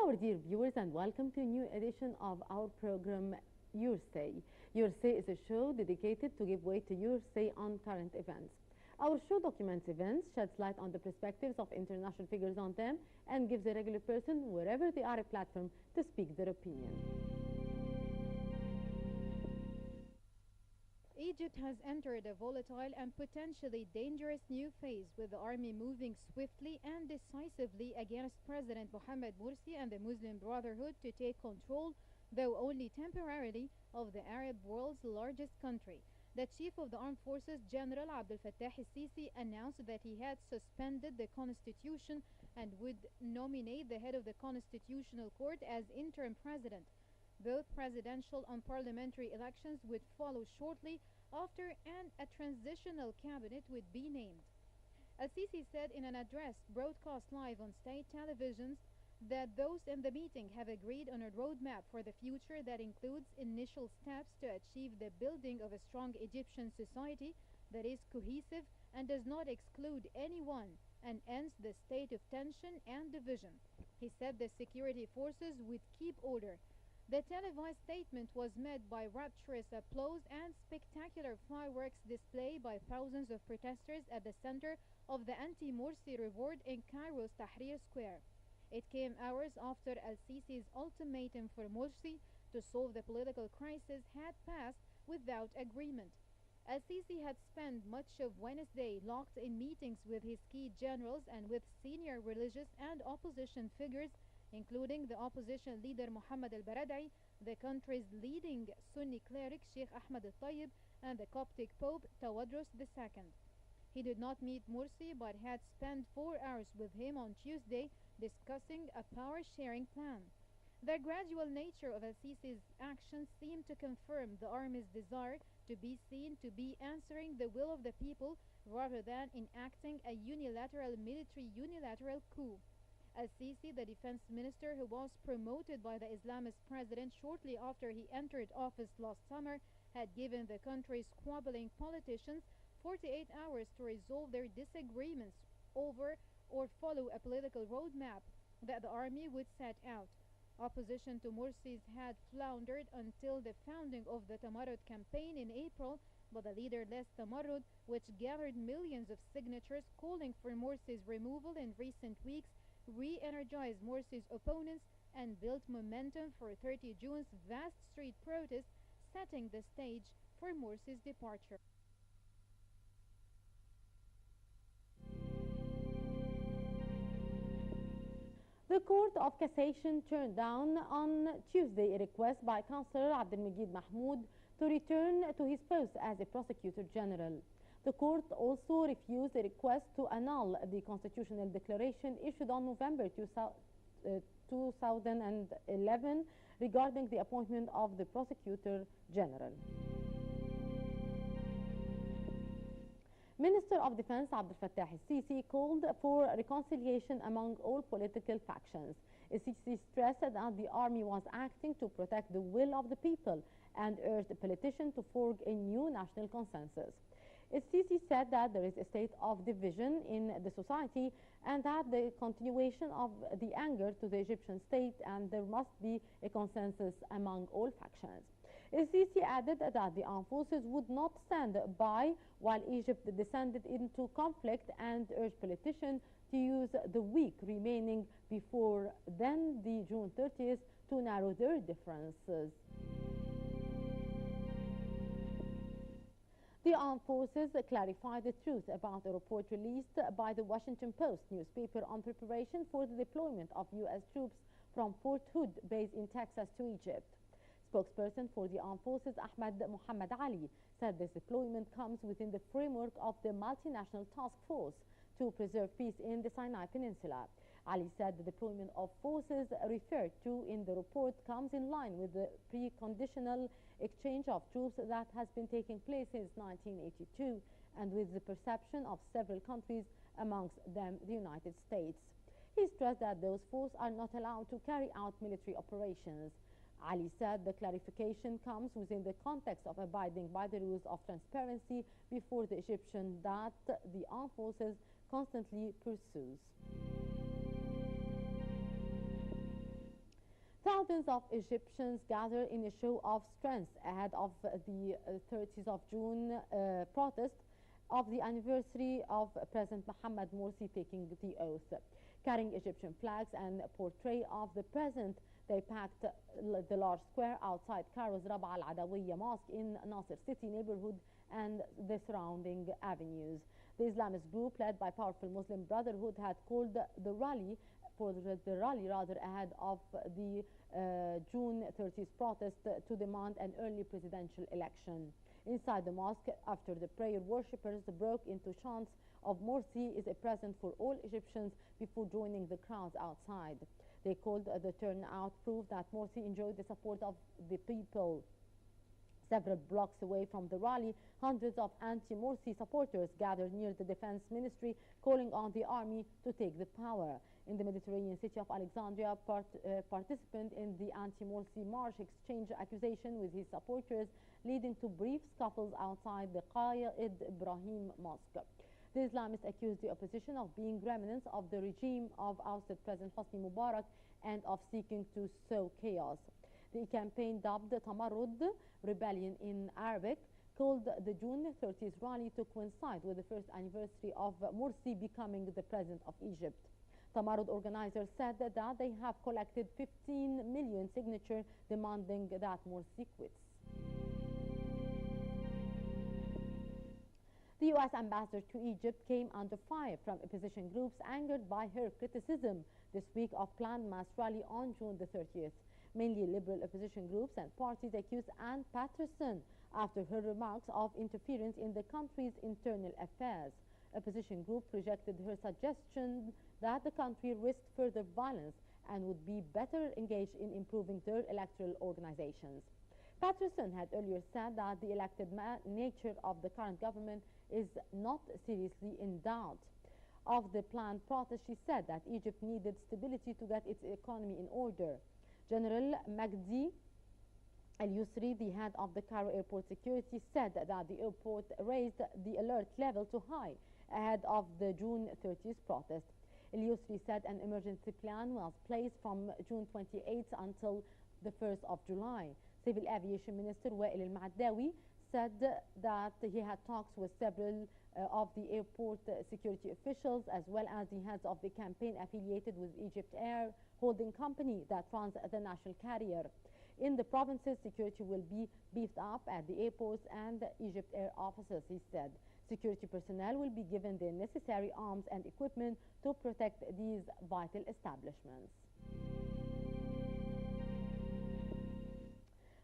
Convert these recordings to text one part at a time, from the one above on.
our dear viewers, and welcome to a new edition of our program, Your Say. Your Say is a show dedicated to give way to your say on current events. Our show documents events, sheds light on the perspectives of international figures on them, and gives a regular person, wherever they are, a platform to speak their opinion. Egypt has entered a volatile and potentially dangerous new phase, with the army moving swiftly and decisively against President Mohamed Morsi and the Muslim Brotherhood to take control, though only temporarily, of the Arab world's largest country. The Chief of the Armed Forces, General Abdel Fattah al-Sisi, announced that he had suspended the constitution and would nominate the head of the Constitutional Court as interim president. Both presidential and parliamentary elections would follow shortly after, and a transitional cabinet would be named. Al-Sisi said in an address broadcast live on state televisions that those in the meeting have agreed on a roadmap for the future that includes initial steps to achieve the building of a strong Egyptian society that is cohesive and does not exclude anyone and ends the state of tension and division. He said the security forces would keep order. The televised statement was met by rapturous applause and spectacular fireworks display by thousands of protesters at the center of the anti-Morsi revolt in Cairo's Tahrir Square. It came hours after al-Sisi's ultimatum for Morsi to solve the political crisis had passed without agreement. Al-Sisi had spent much of Wednesday locked in meetings with his key generals and with senior religious and opposition figures, including the opposition leader Mohammed al-Baradei, the country's leading Sunni cleric Sheikh Ahmed al-Tayyib, and the Coptic Pope Tawadros II. He did not meet Morsi but had spent 4 hours with him on Tuesday discussing a power-sharing plan. The gradual nature of al-Sisi's actions seemed to confirm the army's desire to be seen to be answering the will of the people rather than enacting a unilateral coup. Al-Sisi, the defense minister who was promoted by the Islamist president shortly after he entered office last summer, had given the country's squabbling politicians 48 hours to resolve their disagreements over or follow a political roadmap that the army would set out. Opposition to Morsi's had floundered until the founding of the Tamarud campaign in April, but the leaderless Tamarud, which gathered millions of signatures calling for Morsi's removal in recent weeks, re-energized Morsi's opponents and built momentum for 30 June's vast street protests, setting the stage for Morsi's departure. The Court of Cassation turned down on Tuesday a request by Councillor Abdelmajid Mahmoud to return to his post as a Prosecutor General. The court also refused a request to annul the constitutional declaration issued on November 2011 regarding the appointment of the Prosecutor General. Minister of Defense Abdel Fattah al-Sisi called for reconciliation among all political factions. Al-Sisi stressed that the army was acting to protect the will of the people and urged politicians to forge a new national consensus. Al-Sisi said that there is a state of division in the society and that the continuation of the anger to the Egyptian state, and there must be a consensus among all factions. Al-Sisi added that the armed forces would not stand by while Egypt descended into conflict and urged politicians to use the week remaining before then, the June 30th, to narrow their differences. The armed forces clarified the truth about a report released by the Washington Post newspaper on preparation for the deployment of U.S. troops from Fort Hood, based in Texas, to Egypt. Spokesperson for the armed forces, Ahmed Muhammad Ali, said this deployment comes within the framework of the multinational task force to preserve peace in the Sinai Peninsula. Ali said the deployment of forces referred to in the report comes in line with the preconditional exchange of troops that has been taking place since 1982 and with the perception of several countries, amongst them the United States. He stressed that those forces are not allowed to carry out military operations. Ali said the clarification comes within the context of abiding by the rules of transparency before the Egyptian that the armed forces constantly pursues. Thousands of Egyptians gather in a show of strength ahead of the 30th of June protest of the anniversary of President Mohamed Morsi taking the oath. Carrying Egyptian flags and a portrait of the president, they packed the large square outside Cairo's Rab'a al-Adawiyya Mosque in Nasser City neighborhood and the surrounding avenues. The Islamist group, led by powerful Muslim Brotherhood, had called the rally ahead of the June 30th protest to demand an early presidential election. Inside the mosque, after the prayer, worshippers broke into chants of Morsi is a present for all Egyptians before joining the crowds outside. They called the turnout proof that Morsi enjoyed the support of the people. Several blocks away from the rally, hundreds of anti-Morsi supporters gathered near the defense ministry, calling on the army to take the power. In the Mediterranean city of Alexandria, participant in the anti-Morsi march exchanged accusation with his supporters, leading to brief scuffles outside the Qaid Ibrahim Mosque. The Islamists accused the opposition of being remnants of the regime of ousted President Hosni Mubarak and of seeking to sow chaos. The campaign, dubbed Tamarrud, rebellion in Arabic, called the June 30th rally to coincide with the first anniversary of Morsi becoming the president of Egypt. Tamarrud organizers said that they have collected 15 million signatures demanding that Morsi quits. The U.S. ambassador to Egypt came under fire from opposition groups angered by her criticism this week of planned mass rally on June the 30th. Mainly liberal opposition groups and parties accused Ann Patterson after her remarks of interference in the country's internal affairs. Opposition group rejected her suggestion that the country risked further violence and would be better engaged in improving their electoral organizations. Patterson had earlier said that the elected nature of the current government is not seriously in doubt. Of the planned protest, she said that Egypt needed stability to get its economy in order. General Magdi Al-Yusri, the head of the Cairo airport security, said that the airport raised the alert level to high ahead of the June 30th protest. Al-Yusri said an emergency plan was placed from June 28th until the 1st of July. Civil Aviation Minister Wael Al-Ma'dawi said that he had talks with several of the airport security officials as well as the heads of the campaign affiliated with Egypt Air holding company that runs the national carrier. In the provinces, security will be beefed up at the airports and Egypt Air offices, he said. Security personnel will be given the necessary arms and equipment to protect these vital establishments.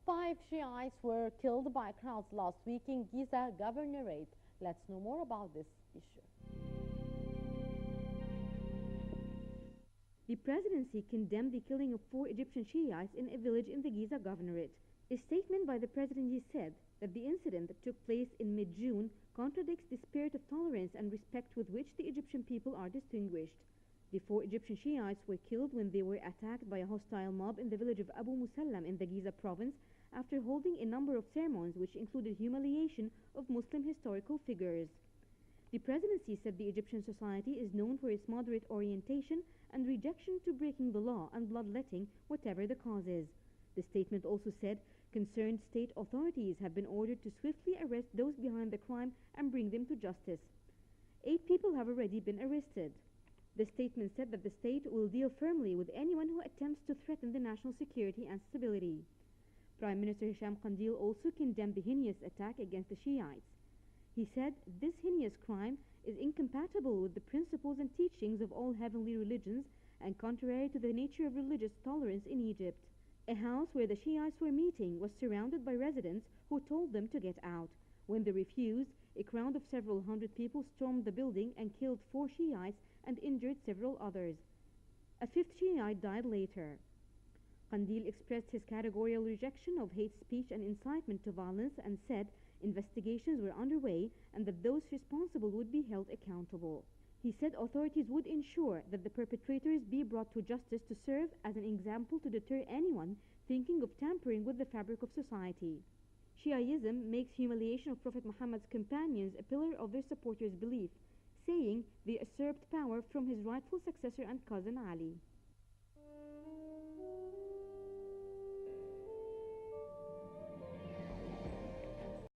5 Shiites were killed by crowds last week in Giza Governorate. Let's know more about this issue. The presidency condemned the killing of 4 Egyptian Shiites in a village in the Giza Governorate. A statement by the presidency said that the incident that took place in mid-June contradicts the spirit of tolerance and respect with which the Egyptian people are distinguished. The 4 Egyptian Shiites were killed when they were attacked by a hostile mob in the village of Abu Musallam in the Giza province after holding a number of ceremonies which included humiliation of Muslim historical figures. The presidency said the Egyptian society is known for its moderate orientation and rejection to breaking the law and bloodletting, whatever the cause is. The statement also said concerned state authorities have been ordered to swiftly arrest those behind the crime and bring them to justice. 8 people have already been arrested. The statement said that the state will deal firmly with anyone who attempts to threaten the national security and stability. Prime Minister Hisham Kandil also condemned the heinous attack against the Shiites. He said this heinous crime is incompatible with the principles and teachings of all heavenly religions and contrary to the nature of religious tolerance in Egypt. A house where the Shiites were meeting was surrounded by residents who told them to get out. When they refused, a crowd of several hundred people stormed the building and killed 4 Shiites and injured several others. A 5th Shiite died later. Kandil expressed his categorical rejection of hate speech and incitement to violence and said investigations were underway and that those responsible would be held accountable. He said authorities would ensure that the perpetrators be brought to justice to serve as an example to deter anyone thinking of tampering with the fabric of society. Shiaism makes humiliation of Prophet Muhammad's companions a pillar of their supporters' belief, saying they usurped power from his rightful successor and cousin Ali.